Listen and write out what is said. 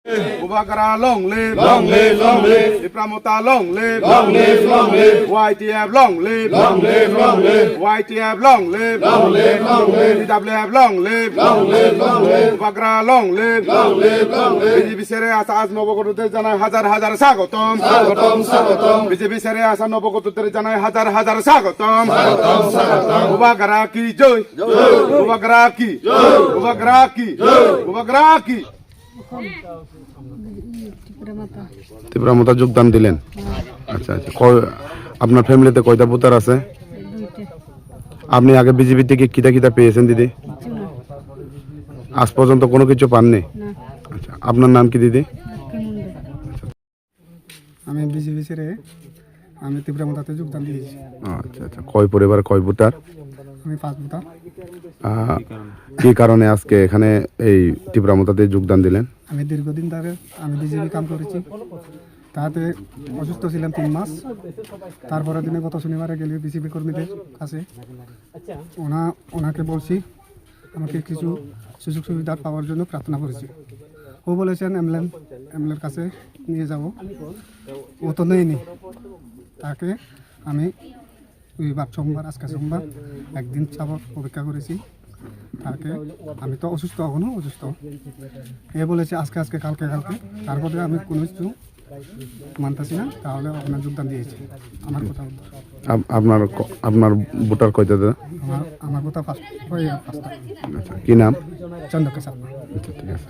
Ubagara long live, long live, long live, Ipramota long live, long live, long live, YTF long live, long live, long live, YTF long live, long live, long live, DWF long live, long live, long live, Ubagara long live, long live, long live, BJP ছেড়ে আসা আজ নবগঠনদের জানাই হাজার হাজার স্বাগতম, স্বাগতম, স্বাগতম, BJP ছেড়ে আসা নবগঠনদের জানাই হাজার হাজার স্বাগতম, স্বাগতম, স্বাগতম, উবাগরা কি জয়, উবাগরা কি, উবাগরা কি, উবাগরা কি। তীব্রমতা যোগদান দিলেন। আচ্ছা আচ্ছা, আপনার ফ্যামিলিতে কয়টা ভোটার আছে? আপনি আগে বিজেপি থেকে কিটা কিটা পেয়েছেন দিদি? আজ পর্যন্ত কোনো কিছু পাননি? আচ্ছা, আপনার নাম কি দিদি? আমি বিজেপি ছেড়ে আমি তীব্রমতাতে যোগদান দিয়েছি। আচ্ছা আচ্ছা, কয় পরিবার কয় ভোটার? আমি 5 ভোটার। কি কারণে আজকে এখানে এই তীব্রমতাতে যোগদান দিলেন? আমি দীর্ঘদিন ধরে আমি বিজেপি কাম করেছি, তাতে অসুস্থ ছিলাম 3 মাস। তারপরের দিনে গত শনিবারে গেলে বিজেপি কর্মীদের কাছে ওনাকে বলছি আমাকে কিছু সুযোগ সুবিধা পাওয়ার জন্য প্রার্থনা করেছি। ও বলেছেন এমএলএর কাছে নিয়ে যাব, ও তো নেয়নি। তাকে আমি সোমবার আজকে সোমবার একদিন যাবত অপেক্ষা করেছি তাকে। আমি তো অসুস্থ, এখনও অসুস্থ। এ বলেছে আজকে কালকে। তারপরে আমি কোনো কিছু মানতেছি না, তাহলে আপনার যোগদান দিয়েছি। আমার কথা আপনার ভোটার কয়টা দাদা? আমার কথা 5টা। আচ্ছা, কি নাম? চন্দ্রকে সাপা। আচ্ছা, ঠিক আছে।